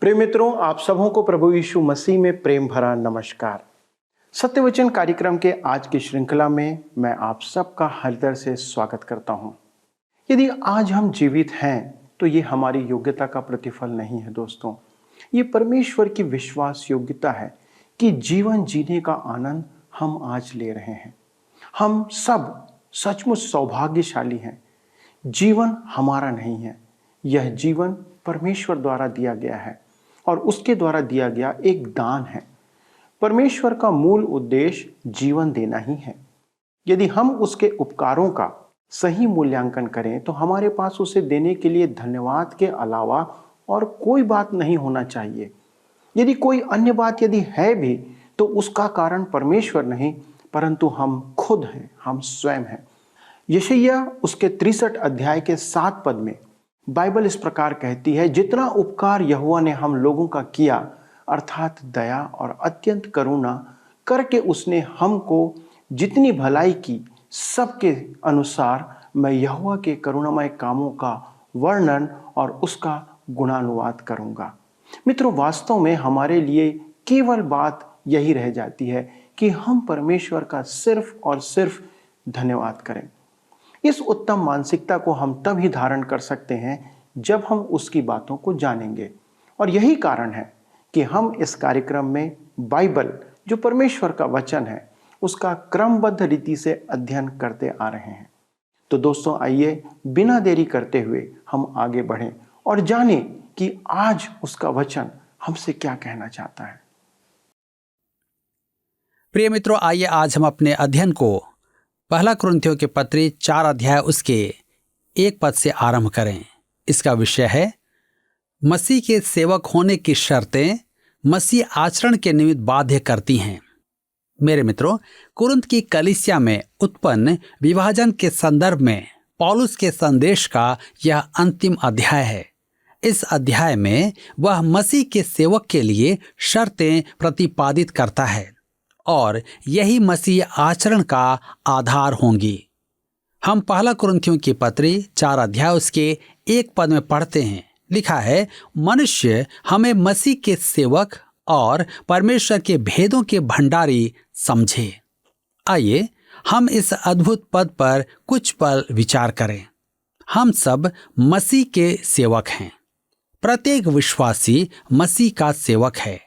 प्रिय मित्रों, आप सबों को प्रभु यीशु मसीह में प्रेम भरा नमस्कार। सत्यवचन कार्यक्रम के आज की श्रृंखला में मैं आप सबका हृदय से स्वागत करता हूं। यदि आज हम जीवित हैं तो ये हमारी योग्यता का प्रतिफल नहीं है दोस्तों, ये परमेश्वर की विश्वास योग्यता है कि जीवन जीने का आनंद हम आज ले रहे हैं। हम सब सचमुच सौभाग्यशाली हैं। जीवन हमारा नहीं है, यह जीवन परमेश्वर द्वारा दिया गया है और उसके द्वारा दिया गया एक दान है। परमेश्वर का मूल उद्देश्य जीवन देना ही है। यदि हम उसके उपकारों का सही मूल्यांकन करें तो हमारे पास उसे देने के लिए धन्यवाद के अलावा और कोई बात नहीं होना चाहिए। यदि कोई अन्य बात यदि है भी तो उसका कारण परमेश्वर नहीं परंतु हम खुद हैं, हम स्वयं हैं। यशायाह उसके 63 अध्याय के 7 पद में बाइबल इस प्रकार कहती है, जितना उपकार यहोवा ने हम लोगों का किया अर्थात दया और अत्यंत करुणा करके उसने हमको जितनी भलाई की, सबके अनुसार मैं यहोवा के करुणामय कामों का वर्णन और उसका गुणानुवाद करूंगा। मित्रों, वास्तव में हमारे लिए केवल बात यही रह जाती है कि हम परमेश्वर का सिर्फ और सिर्फ धन्यवाद करें। इस उत्तम मानसिकता को हम तब ही धारण कर सकते हैं जब हम उसकी बातों को जानेंगे। और यही कारण है कि हम इस कार्यक्रम में बाइबल, जो परमेश्वर का वचन है, उसका क्रमबद्ध रीति से अध्ययन करते आ रहे हैं। तो दोस्तों, आइए बिना देरी करते हुए हम आगे बढ़ें और जानें कि आज उसका वचन हमसे क्या कहना चाहता है। प्रिय मित्रों, आइए आज हम अपने अध्ययन को पहला कुरिन्थियों के पत्री 4 अध्याय उसके 1 पद से आरंभ करें। इसका विषय है मसीह के सेवक होने की शर्तें मसीह आचरण के निमित्त बाध्य करती हैं। मेरे मित्रों, कुरिन्थ की कलीसिया में उत्पन्न विभाजन के संदर्भ में पौलुस के संदेश का यह अंतिम अध्याय है। इस अध्याय में वह मसीह के सेवक के लिए शर्तें प्रतिपादित करता है और यही मसीह आचरण का आधार होंगी। हम पहला कुरिन्थियों की पत्री 4 अध्याय उसके 1 पद में पढ़ते हैं, लिखा है, मनुष्य हमें मसीह के सेवक और परमेश्वर के भेदों के भंडारी समझे। आइए हम इस अद्भुत पद पर कुछ पल विचार करें। हम सब मसीह के सेवक हैं। प्रत्येक विश्वासी मसीह का सेवक है।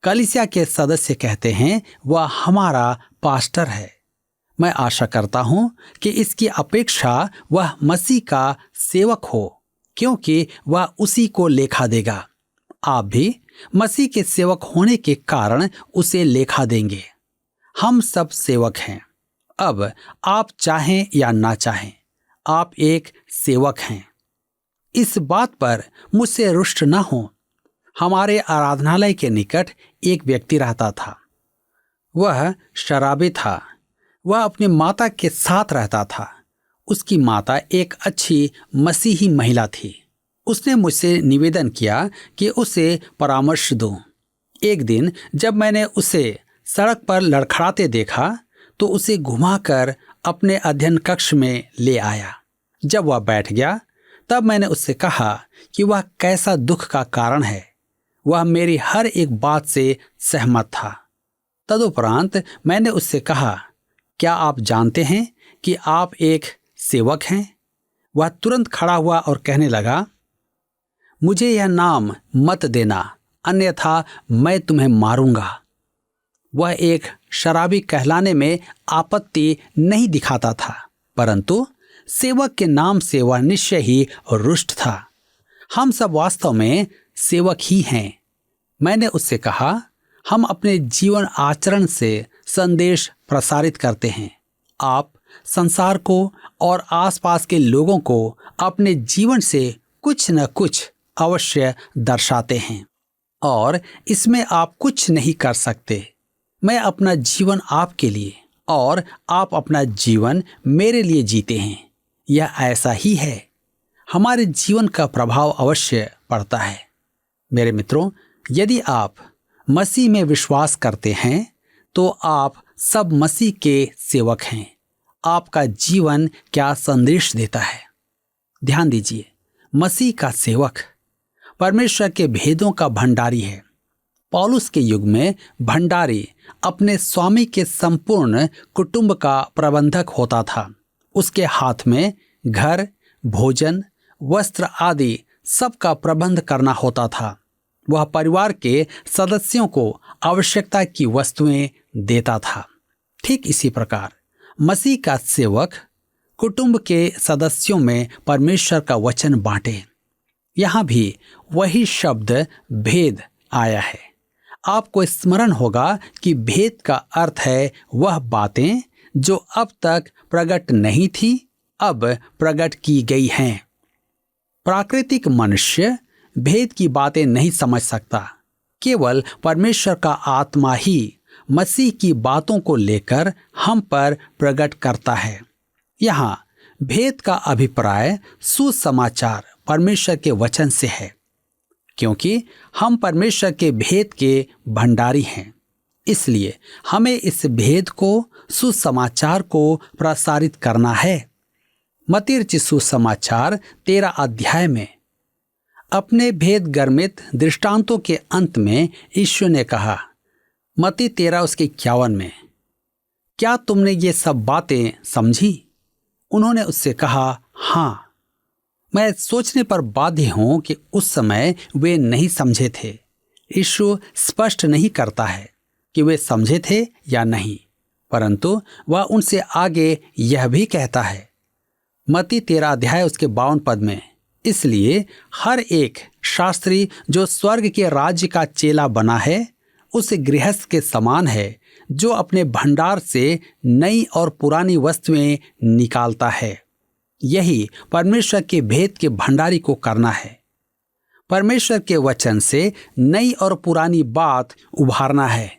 कलीसिया के सदस्य कहते हैं वह हमारा पास्टर है। मैं आशा करता हूं कि इसकी अपेक्षा वह मसीह का सेवक हो, क्योंकि वह उसी को लेखा देगा। आप भी मसीह के सेवक होने के कारण उसे लेखा देंगे। हम सब सेवक हैं। अब आप चाहें या ना चाहें, आप एक सेवक हैं। इस बात पर मुझसे रुष्ट न हो। हमारे आराधनालय के निकट एक व्यक्ति रहता था। वह शराबी था। वह अपनी माता के साथ रहता था। उसकी माता एक अच्छी मसीही महिला थी। उसने मुझसे निवेदन किया कि उसे परामर्श दूं। एक दिन जब मैंने उसे सड़क पर लड़खड़ाते देखा तो उसे घुमाकर अपने अध्ययन कक्ष में ले आया। जब वह बैठ गया तब मैंने उससे कहा कि वह कैसा दुख का कारण है। वह मेरी हर एक बात से सहमत था। तदुपरांत मैंने उससे कहा, क्या आप जानते हैं कि आप एक सेवक हैं? वह तुरंत खड़ा हुआ और कहने लगा, मुझे यह नाम मत देना, अन्यथा मैं तुम्हें मारूंगा। वह एक शराबी कहलाने में आपत्ति नहीं दिखाता था, परंतु सेवक के नाम से वह निश्चय ही रुष्ट था। हम सब वास्तव में सेवक ही हैं। मैंने उससे कहा, हम अपने जीवन आचरण से संदेश प्रसारित करते हैं। आप संसार को और आसपास के लोगों को अपने जीवन से कुछ न कुछ अवश्य दर्शाते हैं और इसमें आप कुछ नहीं कर सकते। मैं अपना जीवन आपके लिए और आप अपना जीवन मेरे लिए जीते हैं। यह ऐसा ही है। हमारे जीवन का प्रभाव अवश्य पड़ता है। मेरे मित्रों, यदि आप मसीह में विश्वास करते हैं तो आप सब मसीह के सेवक हैं। आपका जीवन क्या संदेश देता है? ध्यान दीजिए, मसीह का सेवक परमेश्वर के भेदों का भंडारी है। पौलुस के युग में भंडारी अपने स्वामी के संपूर्ण कुटुंब का प्रबंधक होता था। उसके हाथ में घर, भोजन, वस्त्र आदि सबका प्रबंध करना होता था। वह परिवार के सदस्यों को आवश्यकता की वस्तुएं देता था। ठीक इसी प्रकार मसीह का सेवक कुटुंब के सदस्यों में परमेश्वर का वचन बांटे। यहाँ भी वही शब्द भेद आया है। आपको स्मरण होगा कि भेद का अर्थ है वह बातें जो अब तक प्रकट नहीं थी, अब प्रकट की गई हैं। प्राकृतिक मनुष्य भेद की बातें नहीं समझ सकता। केवल परमेश्वर का आत्मा ही मसीह की बातों को लेकर हम पर प्रकट करता है। यहाँ भेद का अभिप्राय सुसमाचार परमेश्वर के वचन से है, क्योंकि हम परमेश्वर के भेद के भंडारी हैं। इसलिए हमें इस भेद को, सुसमाचार को प्रसारित करना है। मत्ती रचित सुसमाचार 13 अध्याय में अपने भेद गर्मित दृष्टांतों के अंत में यीशु ने कहा, मत्ती 13:51 में, क्या तुमने ये सब बातें समझी? उन्होंने उससे कहा, हाँ। मैं सोचने पर बाध्य हूं कि उस समय वे नहीं समझे थे। यीशु स्पष्ट नहीं करता है कि वे समझे थे या नहीं, परंतु वह उनसे आगे यह भी कहता है, मत्ती 13 अध्याय उसके 52 पद में, इसलिए हर एक शास्त्री जो स्वर्ग के राज्य का चेला बना है उस गृहस्थ के समान है जो अपने भंडार से नई और पुरानी वस्तुएं निकालता है। यही परमेश्वर के भेद के भंडारी को करना है। परमेश्वर के वचन से नई और पुरानी बात उभारना है।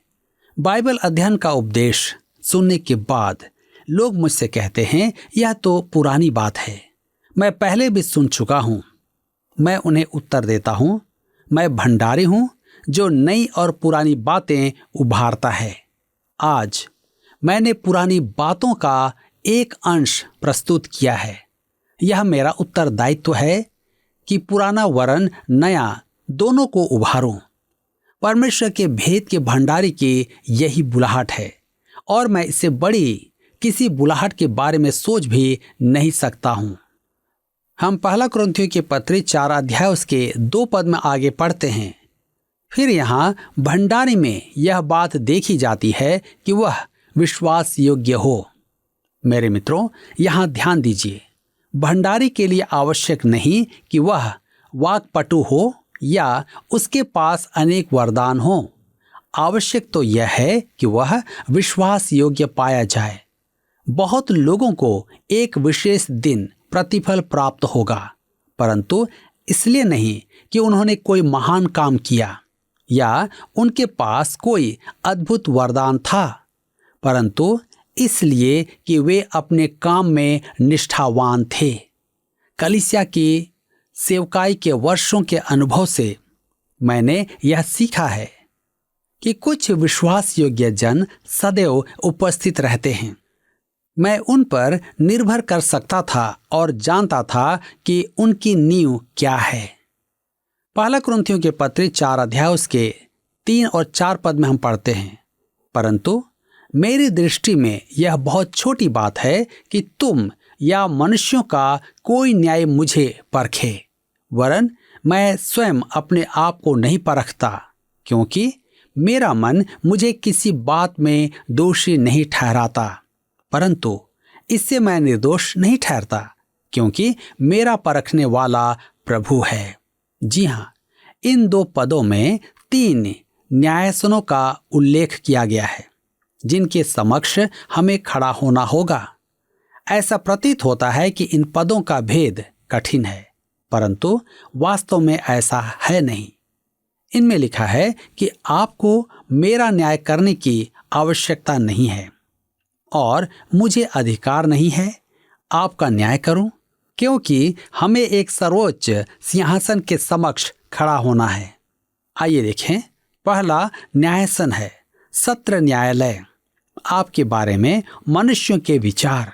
बाइबल अध्ययन का उपदेश सुनने के बाद लोग मुझसे कहते हैं, यह तो पुरानी बात है, मैं पहले भी सुन चुका हूं। मैं उन्हें उत्तर देता हूं, मैं भंडारी हूं जो नई और पुरानी बातें उभारता है। आज मैंने पुरानी बातों का एक अंश प्रस्तुत किया है। यह मेरा उत्तरदायित्व है कि पुराना वरन नया दोनों को उभारूं। परमेश्वर के भेद के भंडारी की यही बुलाहट है और मैं इससे बड़ी किसी बुलाहट के बारे में सोच भी नहीं सकता हूं। हम पहला कुरिन्थियों के पत्री 4 अध्याय उसके 2 पद में आगे पढ़ते हैं। फिर यहाँ भंडारी में यह बात देखी जाती है कि वह विश्वास योग्य हो। मेरे मित्रों, यहाँ ध्यान दीजिए, भंडारी के लिए आवश्यक नहीं कि वह वाक्पटु हो या उसके पास अनेक वरदान हो। आवश्यक तो यह है कि वह विश्वास योग्य पाया जाए। बहुत लोगों को एक विशेष दिन प्रतिफल प्राप्त होगा, परंतु इसलिए नहीं कि उन्होंने कोई महान काम किया या उनके पास कोई अद्भुत वरदान था, परंतु इसलिए कि वे अपने काम में निष्ठावान थे। कलीसिया की सेवकाई के वर्षों के अनुभव से मैंने यह सीखा है कि कुछ विश्वास योग्य जन सदैव उपस्थित रहते हैं। मैं उन पर निर्भर कर सकता था और जानता था कि उनकी नींव क्या है। पहला कुरिन्थियों के पत्र 4 अध्याय उसके 3 और 4 पद में हम पढ़ते हैं, परंतु मेरी दृष्टि में यह बहुत छोटी बात है कि तुम या मनुष्यों का कोई न्याय मुझे परखे, वरन मैं स्वयं अपने आप को नहीं परखता, क्योंकि मेरा मन मुझे किसी बात में दोषी नहीं ठहराता, परंतु इससे मैं निर्दोष नहीं ठहरता, क्योंकि मेरा परखने वाला प्रभु है। जी हाँ, इन 2 पदों में 3 न्यायासनों का उल्लेख किया गया है जिनके समक्ष हमें खड़ा होना होगा। ऐसा प्रतीत होता है कि इन पदों का भेद कठिन है, परंतु वास्तव में ऐसा है नहीं। इनमें लिखा है कि आपको मेरा न्याय करने की आवश्यकता नहीं है और मुझे अधिकार नहीं है आपका न्याय करूं, क्योंकि हमें एक सर्वोच्च सिंहासन के समक्ष खड़ा होना है। आइए देखें, पहला न्यायासन है सत्र न्यायालय। आपके बारे में मनुष्यों के विचार।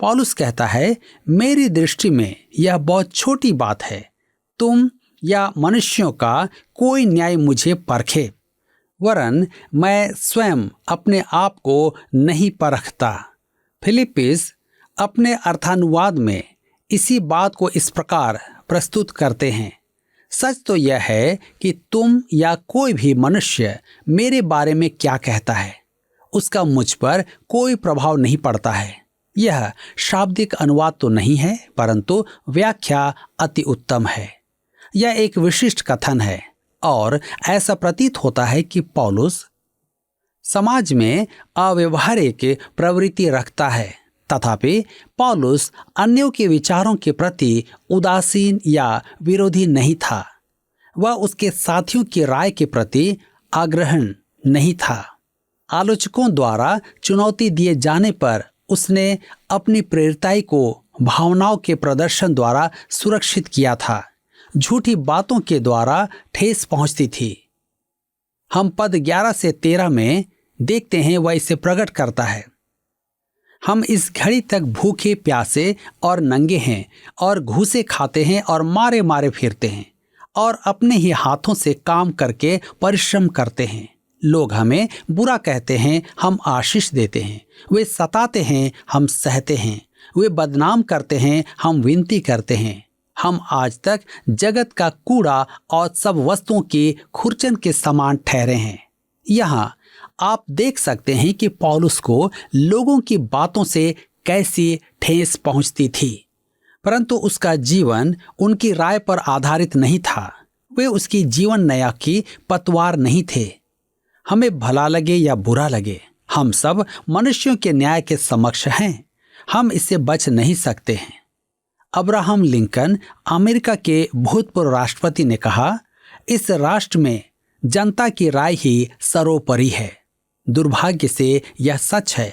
पौलुस कहता है, मेरी दृष्टि में यह बहुत छोटी बात है, तुम या मनुष्यों का कोई न्याय मुझे परखे, वरन मैं स्वयं अपने आप को नहीं परखता। फिलिप्पिस अपने अर्थानुवाद में इसी बात को इस प्रकार प्रस्तुत करते हैं। सच तो यह है कि तुम या कोई भी मनुष्य मेरे बारे में क्या कहता है, उसका मुझ पर कोई प्रभाव नहीं पड़ता है। यह शाब्दिक अनुवाद तो नहीं है, परंतु व्याख्या अति उत्तम है। यह एक विशिष्ट कथन है और ऐसा प्रतीत होता है कि पौलुस समाज में अव्यवहारिक प्रवृत्ति रखता है, तथापि पौलुस अन्यों के विचारों के प्रति उदासीन या विरोधी नहीं था। वह उसके साथियों की राय के प्रति आग्रहण नहीं था। आलोचकों द्वारा चुनौती दिए जाने पर उसने अपनी प्रेरिताई को भावनाओं के प्रदर्शन द्वारा सुरक्षित किया था। झूठी बातों के द्वारा ठेस पहुंचती थी। हम पद 11 से 13 में देखते हैं, वह इसे प्रकट करता है। हम इस घड़ी तक भूखे प्यासे और नंगे हैं और घूसे खाते हैं और मारे मारे फिरते हैं और अपने ही हाथों से काम करके परिश्रम करते हैं। लोग हमें बुरा कहते हैं, हम आशीष देते हैं। वे सताते हैं, हम सहते हैं। वे बदनाम करते हैं, हम विनती करते हैं। हम आज तक जगत का कूड़ा और सब वस्तुओं की खुरचन के समान ठहरे हैं। यहाँ आप देख सकते हैं कि पौलुस को लोगों की बातों से कैसी ठेस पहुंचती थी, परंतु उसका जीवन उनकी राय पर आधारित नहीं था। वे उसकी जीवन नया की पतवार नहीं थे। हमें भला लगे या बुरा लगे, हम सब मनुष्यों के न्याय के समक्ष हैं। हम इससे बच नहीं सकते हैं। अब्राहम लिंकन, अमेरिका के भूतपूर्व राष्ट्रपति, ने कहा, इस राष्ट्र में जनता की राय ही सर्वोपरि है। दुर्भाग्य से यह सच है।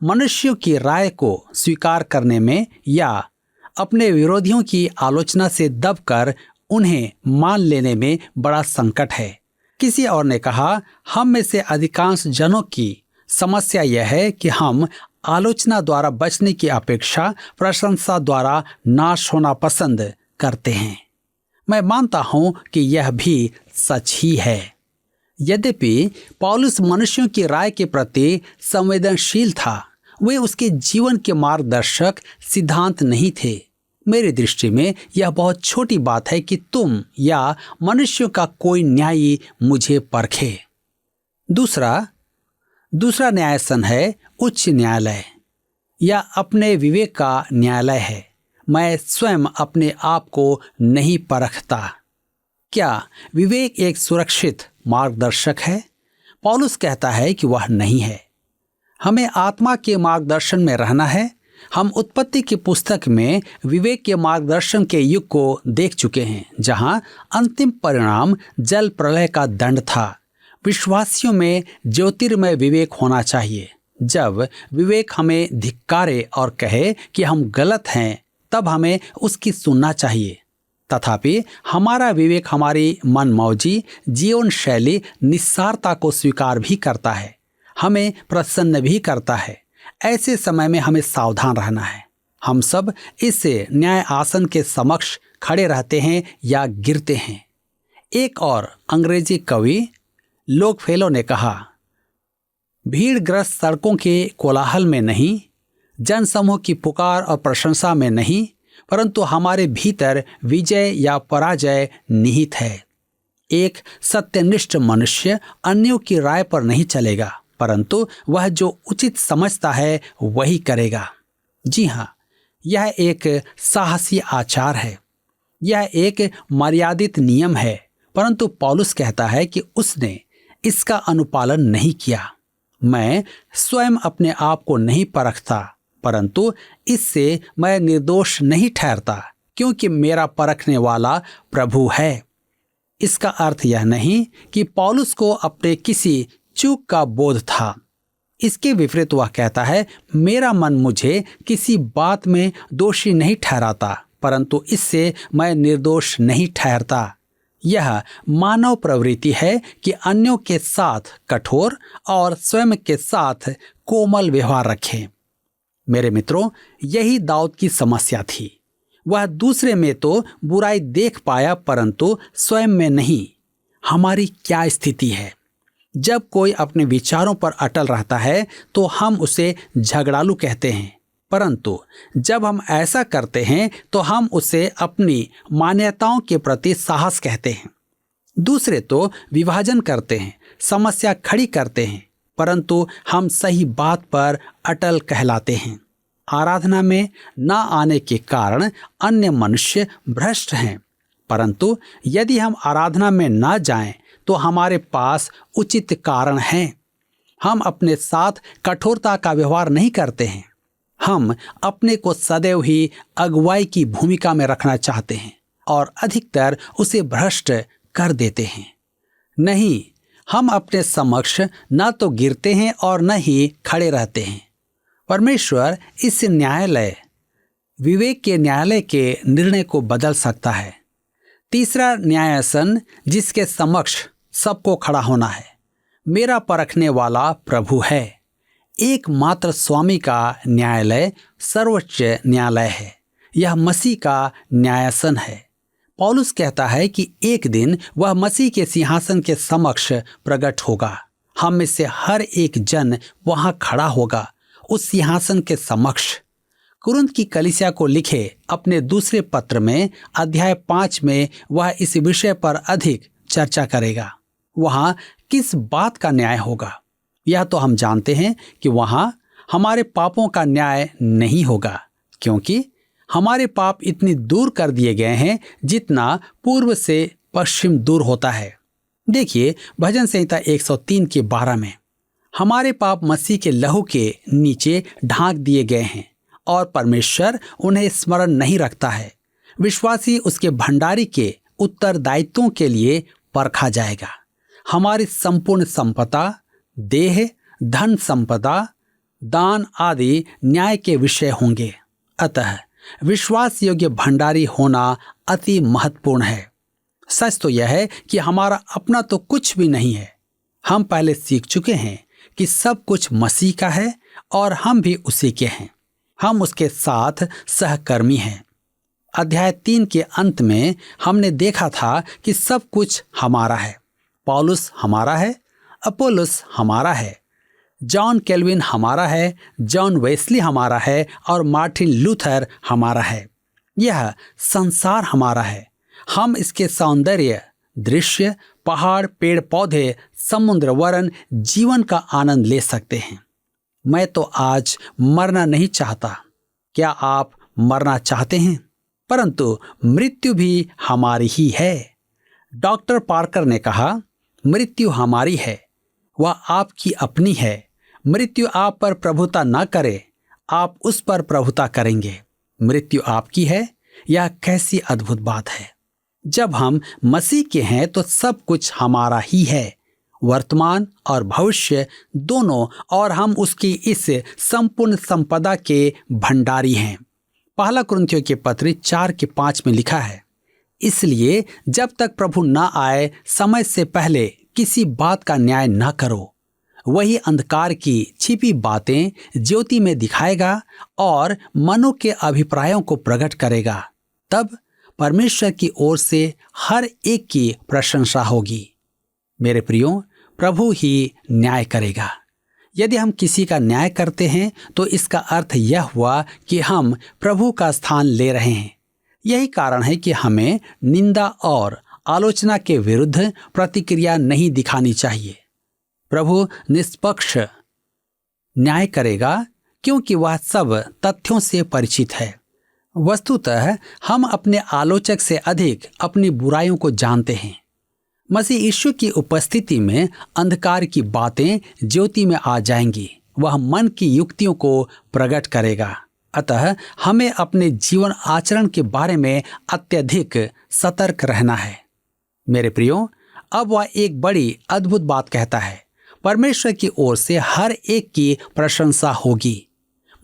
मनुष्यों की राय को स्वीकार करने में या अपने विरोधियों की आलोचना से दबकर उन्हें मान लेने में बड़ा संकट है। किसी और ने कहा, हम में से अधिकांश जनों की समस्या यह है कि हम आलोचना द्वारा बचने की अपेक्षा प्रशंसा द्वारा नाश होना पसंद करते हैं। मैं मानता हूं कि यह भी सच ही है। यद्यपि पौलुस मनुष्यों की राय के प्रति संवेदनशील था, वे उसके जीवन के मार्गदर्शक सिद्धांत नहीं थे। मेरी दृष्टि में यह बहुत छोटी बात है कि तुम या मनुष्यों का कोई न्यायी मुझे परखे। दूसरा न्यायासन है उच्च न्यायालय या अपने विवेक का न्यायालय है। मैं स्वयं अपने आप को नहीं परखता। क्या विवेक एक सुरक्षित मार्गदर्शक है? पौलुस कहता है कि वह नहीं है। हमें आत्मा के मार्गदर्शन में रहना है। हम उत्पत्ति की पुस्तक में विवेक के मार्गदर्शन के युग को देख चुके हैं, जहां अंतिम परिणाम जल प्रलय का दंड था। विश्वासियों में ज्योतिर्मय विवेक होना चाहिए। जब विवेक हमें धिक्कारे और कहे कि हम गलत हैं, तब हमें उसकी सुनना चाहिए। तथापि हमारा विवेक हमारी मनमौजी जीवन शैली निस्सारता को स्वीकार भी करता है, हमें प्रसन्न भी करता है। ऐसे समय में हमें सावधान रहना है। हम सब इस न्याय आसन के समक्ष खड़े रहते हैं या गिरते हैं। एक और अंग्रेजी कवि लोंगफेलो ने कहा, भीड़ग्रस्त सड़कों के कोलाहल में नहीं, जनसमूह की पुकार और प्रशंसा में नहीं, परंतु हमारे भीतर विजय या पराजय निहित है। एक सत्यनिष्ठ मनुष्य अन्यों की राय पर नहीं चलेगा, परंतु वह जो उचित समझता है वही करेगा। जी हाँ, यह एक साहसी आचार है। यह एक मर्यादित नियम है, परंतु पौलुस कहता है कि उसने इसका अनुपालन नहीं किया। मैं स्वयं अपने आप को नहीं परखता, परंतु इससे मैं निर्दोष नहीं ठहरता, क्योंकि मेरा परखने वाला प्रभु है। इसका अर्थ यह नहीं कि पौलुस को अपने किसी चूक का बोध था। इसके विपरीत वह कहता है, मेरा मन मुझे किसी बात में दोषी नहीं ठहराता, परंतु इससे मैं निर्दोष नहीं ठहरता। यह मानव प्रवृत्ति है कि अन्यों के साथ कठोर और स्वयं के साथ कोमल व्यवहार रखें। मेरे मित्रों, यही दाऊद की समस्या थी। वह दूसरे में तो बुराई देख पाया परंतु स्वयं में नहीं। हमारी क्या स्थिति है? जब कोई अपने विचारों पर अटल रहता है तो हम उसे झगड़ालू कहते हैं, परंतु जब हम ऐसा करते हैं तो हम उसे अपनी मान्यताओं के प्रति साहस कहते हैं। दूसरे तो विभाजन करते हैं, समस्या खड़ी करते हैं, परंतु हम सही बात पर अटल कहलाते हैं। आराधना में न आने के कारण अन्य मनुष्य भ्रष्ट हैं, परंतु यदि हम आराधना में न जाएं तो हमारे पास उचित कारण हैं। हम अपने साथ कठोरता का व्यवहार नहीं करते हैं। हम अपने को सदैव ही अगुवाई की भूमिका में रखना चाहते हैं और अधिकतर उसे भ्रष्ट कर देते हैं। नहीं, हम अपने समक्ष न तो गिरते हैं और न ही खड़े रहते हैं। परमेश्वर इस न्यायालय, विवेक के न्यायालय के निर्णय को बदल सकता है। तीसरा न्यायासन जिसके समक्ष सबको खड़ा होना है, मेरा परखने वाला प्रभु है। एकमात्र स्वामी का न्यायालय सर्वोच्च न्यायालय है। यह मसीह का न्यायासन है। पौलुस कहता है कि एक दिन वह मसीह के सिंहासन के समक्ष प्रकट होगा। हम में से हर एक जन वहां खड़ा होगा उस सिंहासन के समक्ष। कुरिन्थ की कलीसिया को लिखे अपने दूसरे पत्र में अध्याय 5 में वह इस विषय पर अधिक चर्चा करेगा। वहां किस बात का न्याय होगा? यह तो हम जानते हैं कि वहां हमारे पापों का न्याय नहीं होगा, क्योंकि हमारे पाप इतनी दूर कर दिए गए हैं जितना पूर्व से पश्चिम दूर होता है। देखिए भजन संहिता 103 के 12 में, हमारे पाप मसीह के लहू के नीचे ढांक दिए गए हैं और परमेश्वर उन्हें स्मरण नहीं रखता है। विश्वासी उसके भंडारी के उत्तरदायित्वों के लिए परखा जाएगा। हमारी संपूर्ण संपदा, देह, धन संपदा, दान आदि न्याय के विषय होंगे। अतः विश्वास योग्य भंडारी होना अति महत्वपूर्ण है। सच तो यह है कि हमारा अपना तो कुछ भी नहीं है। हम पहले सीख चुके हैं कि सब कुछ मसीह का है और हम भी उसी के हैं। हम उसके साथ सहकर्मी हैं। अध्याय 3 के अंत में हमने देखा था कि सब कुछ हमारा है। पौलुस हमारा है, अपोलोस हमारा है, जॉन कैल्विन हमारा है, जॉन वेस्ली हमारा है और मार्टिन लूथर हमारा है। यह संसार हमारा है। हम इसके सौंदर्य, दृश्य, पहाड़, पेड़ पौधे, समुद्र वरन जीवन का आनंद ले सकते हैं। मैं तो आज मरना नहीं चाहता। क्या आप मरना चाहते हैं? परंतु मृत्यु भी हमारी ही है। डॉक्टर पार्कर ने कहा, मृत्यु हमारी है, वह आपकी अपनी है। मृत्यु आप पर प्रभुता न करे, आप उस पर प्रभुता करेंगे। मृत्यु आपकी है। यह कैसी अद्भुत बात है। जब हम मसीह के हैं तो सब कुछ हमारा ही है, वर्तमान और भविष्य दोनों, और हम उसकी इस संपूर्ण संपदा के भंडारी हैं। पहला कुरिन्थियों के पत्र 4 के 5 में लिखा है, इसलिए जब तक प्रभु न आए समय से पहले किसी बात का न्याय न करो। वही अंधकार की छिपी बातें ज्योति में दिखाएगा और मनों के अभिप्रायों को प्रकट करेगा। तब परमेश्वर की ओर से हर एक की प्रशंसा होगी। मेरे प्रियो, प्रभु ही न्याय करेगा। यदि हम किसी का न्याय करते हैं तो इसका अर्थ यह हुआ कि हम प्रभु का स्थान ले रहे हैं। यही कारण है कि हमें निंदा और आलोचना के विरुद्ध प्रतिक्रिया नहीं दिखानी चाहिए। प्रभु निष्पक्ष न्याय करेगा क्योंकि वह सब तथ्यों से परिचित है। वस्तुतः हम अपने आलोचक से अधिक अपनी बुराइयों को जानते हैं। मसीह यीशु की उपस्थिति में अंधकार की बातें ज्योति में आ जाएंगी। वह मन की युक्तियों को प्रकट करेगा। अतः हमें अपने जीवन आचरण के बारे में अत्यधिक सतर्क रहना है। मेरे प्रियो, अब वह एक बड़ी अद्भुत बात कहता है, परमेश्वर की ओर से हर एक की प्रशंसा होगी।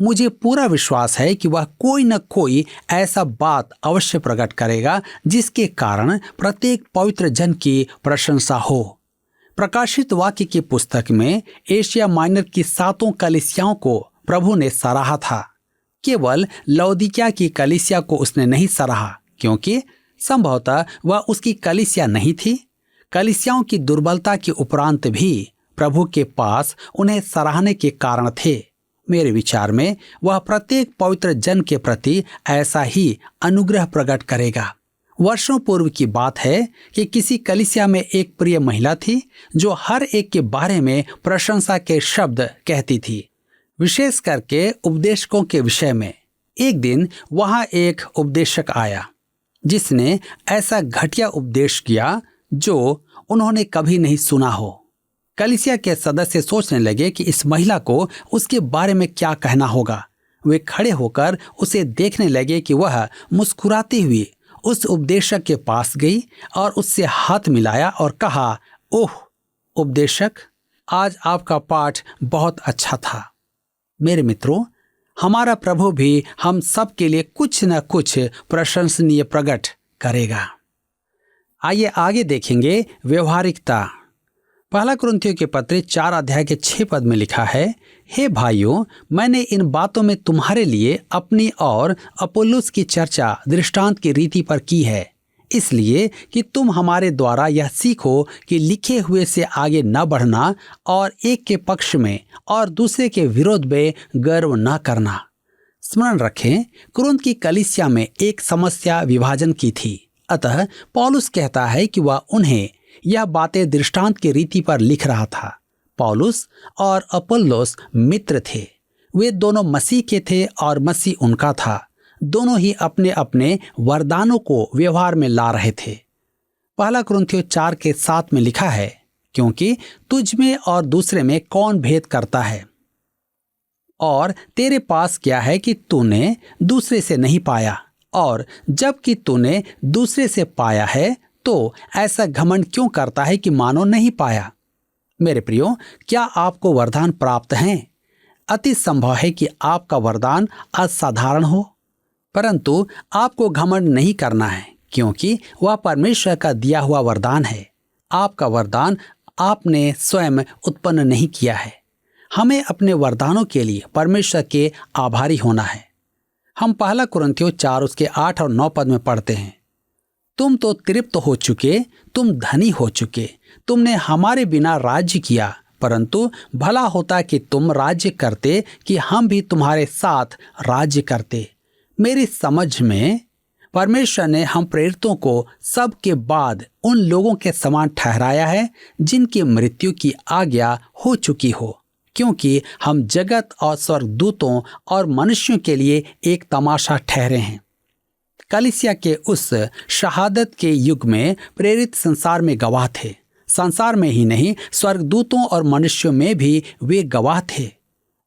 मुझे पूरा विश्वास है कि वह कोई न कोई ऐसा बात अवश्य प्रकट करेगा जिसके कारण प्रत्येक पवित्र जन की प्रशंसा हो। प्रकाशित वाक्य की पुस्तक में एशिया माइनर की 7 कलीसियाओं को प्रभु ने सराहा था, केवल लौदीकिया की कलीसिया को उसने नहीं सराहा, क्योंकि संभवतः वह उसकी कलीसिया नहीं थी। कलीसियाओं की दुर्बलता के उपरांत भी प्रभु के पास उन्हें सराहने के कारण थे। मेरे विचार में वह प्रत्येक पवित्र जन के प्रति ऐसा ही अनुग्रह प्रकट करेगा। वर्षों पूर्व की बात है कि किसी कलीसिया में एक प्रिय महिला थी जो हर एक के बारे में प्रशंसा के शब्द कहती थी, विशेष करके उपदेशकों के विषय में। एक दिन वहां एक उपदेशक आया जिसने ऐसा घटिया उपदेश किया जो उन्होंने कभी नहीं सुना हो। कलीसिया के सदस्य सोचने लगे कि इस महिला को उसके बारे में क्या कहना होगा। वे खड़े होकर उसे देखने लगे कि वह मुस्कुराती हुई उस उपदेशक के पास गई और उससे हाथ मिलाया और कहा, ओह उपदेशक, आज आपका पाठ बहुत अच्छा था। मेरे मित्रों, हमारा प्रभु भी हम सब के लिए कुछ न कुछ प्रशंसनीय प्रकट करेगा। आइए आगे देखेंगे व्यवहारिकता। पहला कुरिन्थियों के पत्र 4 अध्याय के 6 पद में लिखा है, हे भाइयों, मैंने इन बातों में तुम्हारे लिए अपनी और अपोल्लोस की चर्चा दृष्टांत की रीति पर की है, इसलिए कि तुम हमारे द्वारा यह सीखो कि लिखे हुए से आगे न बढ़ना और एक के पक्ष में और दूसरे के विरोध में गर्व न करना। स्मरण रखें, कुरिन्थ की कलीसिया में एक समस्या विभाजन की थी। अतः पौलुस कहता है कि वह उन्हें यह बातें दृष्टांत की रीति पर लिख रहा था। पौलुस और अपोल्लोस मित्र थे। वे दोनों मसीह के थे और मसीह उनका था। दोनों ही अपने अपने वरदानों को व्यवहार में ला रहे थे। पहला कुरिन्थियों 4 के 7 में लिखा है, क्योंकि तुझ में और दूसरे में कौन भेद करता है, और तेरे पास क्या है कि तूने दूसरे से नहीं पाया, और जबकि तूने दूसरे से पाया है तो ऐसा घमंड क्यों करता है कि मानो नहीं पाया। मेरे प्रियो, क्या आपको वरदान प्राप्त हैं? अति संभव है कि आपका वरदान असाधारण हो, परंतु आपको घमंड नहीं करना है, क्योंकि वह परमेश्वर का दिया हुआ वरदान है। आपका वरदान आपने स्वयं उत्पन्न नहीं किया है। हमें अपने वरदानों के लिए परमेश्वर के आभारी होना है। हम पहला कुरिन्थियों 4 उसके 8 और 9 पद में पढ़ते हैं, तुम तो तृप्त हो चुके, तुम धनी हो चुके, तुमने हमारे बिना राज्य किया, परंतु भला होता कि तुम राज्य करते कि हम भी तुम्हारे साथ राज्य करते। मेरी समझ में परमेश्वर ने हम प्रेरितों को सब के बाद उन लोगों के समान ठहराया है जिनकी मृत्यु की आज्ञा हो चुकी हो, क्योंकि हम जगत और स्वर्गदूतों और मनुष्यों के लिए एक तमाशा ठहरे हैं। कलीसिया के उस शहादत के युग में प्रेरित संसार में गवाह थे। संसार में ही नहीं, स्वर्गदूतों और मनुष्यों में भी वे गवाह थे।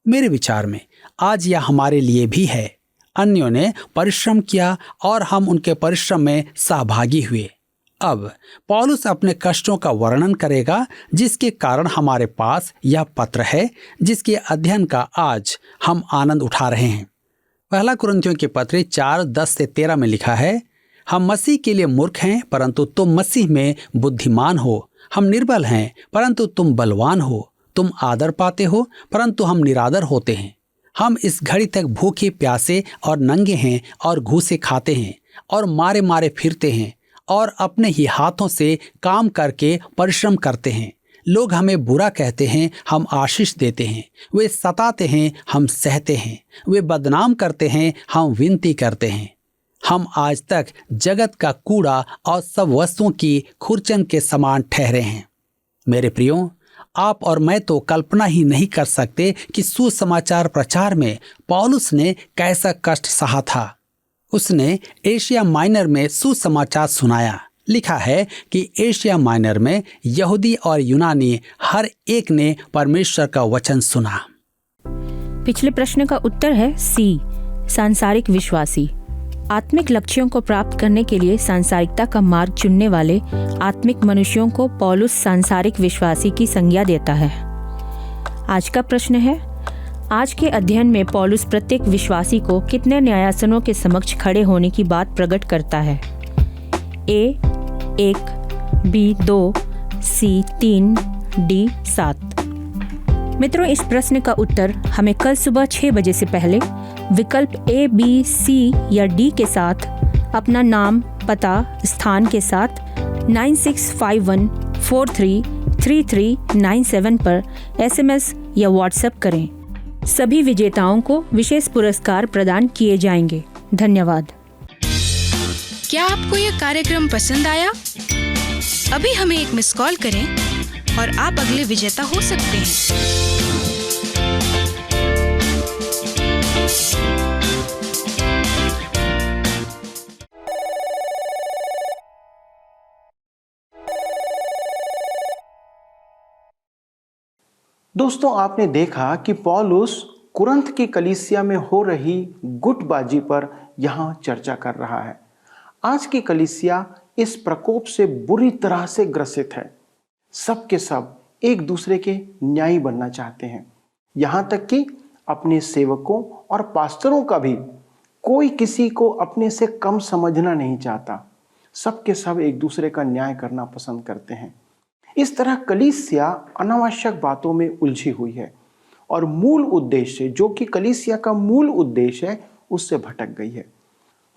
मेरे विचार में आज यह हमारे लिए भी है। अन्यों ने परिश्रम किया और हम उनके परिश्रम में सहभागी हुए। अब पौलुस अपने कष्टों का वर्णन करेगा, जिसके कारण हमारे पास यह पत्र है, जिसके अध्ययन का आज हम आनंद उठा रहे हैं। पहला कुरिन्थियों के पत्र 4:10-13 में लिखा है, हम मसीह के लिए मूर्ख हैं, परंतु तुम मसीह में बुद्धिमान हो। हम निर्बल हैं, परंतु तुम बलवान हो। तुम आदर पाते हो, परंतु हम निरादर होते हैं। हम इस घड़ी तक भूखे प्यासे और नंगे हैं और घूसे खाते हैं और मारे मारे फिरते हैं और अपने ही हाथों से काम करके परिश्रम करते हैं। लोग हमें बुरा कहते हैं, हम आशीष देते हैं। वे सताते हैं, हम सहते हैं। वे बदनाम करते हैं, हम विनती करते हैं। हम आज तक जगत का कूड़ा और सब वस्तुओं की खुरचन के समान ठहरे हैं। मेरे प्रियो, आप और मैं तो कल्पना ही नहीं कर सकते कि सुसमाचार प्रचार में पौलुस ने कैसा कष्ट सहा था। उसने एशिया माइनर में सुसमाचार सुनाया। लिखा है कि एशिया माइनर में यहूदी और यूनानी हर एक ने परमेश्वर का वचन सुना। पिछले प्रश्न का उत्तर है सी, सांसारिक विश्वासी। आत्मिक लक्ष्यों को प्राप्त करने के लिए सांसारिकता का मार्ग चुनने वाले आत्मिक मनुष्यों को पौलुस सांसारिक विश्वासी की संज्ञा देता है। आज का प्रश्न है, आज के अध्ययन में पौलुस प्रत्येक विश्वासी को कितने न्यायासनों के समक्ष खड़े होने की बात प्रकट करता है? ए 1, बी 2, सी 3, डी 7। मित्रों, इस प्रश्न का उत्तर हमें कल सुबह 6 बजे से पहले विकल्प A, B, C या D के साथ अपना नाम, पता, स्थान के साथ 9651433397 पर SMS या WhatsApp करें। सभी विजेताओं को विशेष पुरस्कार प्रदान किए जाएंगे। धन्यवाद। क्या आपको यह कार्यक्रम पसंद आया? अभी हमें एक मिस कॉल करें और आप अगले विजेता हो सकते हैं। दोस्तों, आपने देखा कि पौलुस कुरंथ की कलीसिया में हो रही गुटबाजी पर यहाँ चर्चा कर रहा है। आज की कलीसिया इस प्रकोप से बुरी तरह से ग्रसित है। सब के सब एक दूसरे के न्यायी बनना चाहते हैं, यहाँ तक कि अपने सेवकों और पास्टरों का भी कोई किसी को अपने से कम समझना नहीं चाहता। सब के सब एक दूसरे का न्याय करना पसंद करते हैं। इस तरह कलीसिया अनावश्यक बातों में उलझी हुई है और मूल उद्देश्य, जो कि कलीसिया का मूल उद्देश्य है, उससे भटक गई है।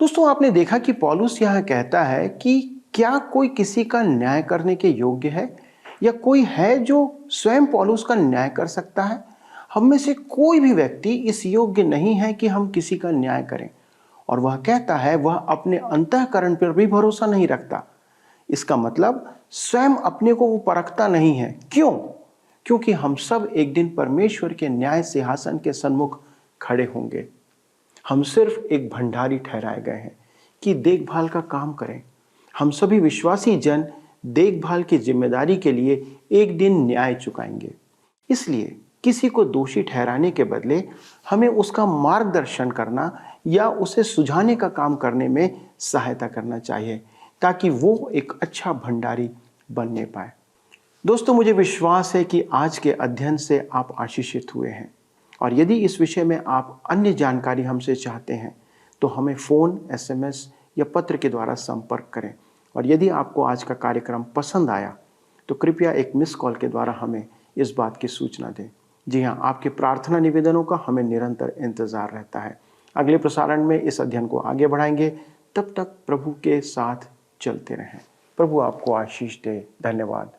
दोस्तों, आपने देखा कि पौलुस यह कहता है कि क्या कोई किसी का न्याय करने के योग्य है, या कोई है जो स्वयं पौलुस का न्याय कर सकता है? हम में से कोई भी व्यक्ति इस योग्य नहीं है कि हम किसी का न्याय करें। और वह कहता है वह अपने अंतःकरण पर भी भरोसा नहीं रखता। इसका मतलब स्वयं अपने को वो परखता नहीं है। क्यों? क्योंकि हम सब एक दिन परमेश्वर के न्याय सिंहासन के सन्मुख खड़े होंगे। हम सिर्फ एक भंडारी ठहराए गए हैं कि देखभाल का काम करें। हम सभी विश्वासी जन देखभाल की जिम्मेदारी के लिए एक दिन न्याय चुकाएंगे। इसलिए किसी को दोषी ठहराने के बदले हमें उसका मार्गदर्शन करना या उसे सुझाने का काम करने में सहायता करना चाहिए, ताकि वो एक अच्छा भंडारी बनने पाए। दोस्तों, मुझे विश्वास है कि आज के अध्ययन से आप आशीषित हुए हैं, और यदि इस विषय में आप अन्य जानकारी हमसे चाहते हैं तो हमें फ़ोन, SMS या पत्र के द्वारा संपर्क करें। और यदि आपको आज का कार्यक्रम पसंद आया तो कृपया एक मिस कॉल के द्वारा हमें इस बात की सूचना दें। जी हाँ, आपके प्रार्थना निवेदनों का हमें निरंतर इंतज़ार रहता है। अगले प्रसारण में इस अध्ययन को आगे बढ़ाएंगे। तब तक प्रभु के साथ चलते रहें। प्रभु आपको आशीष दे। धन्यवाद।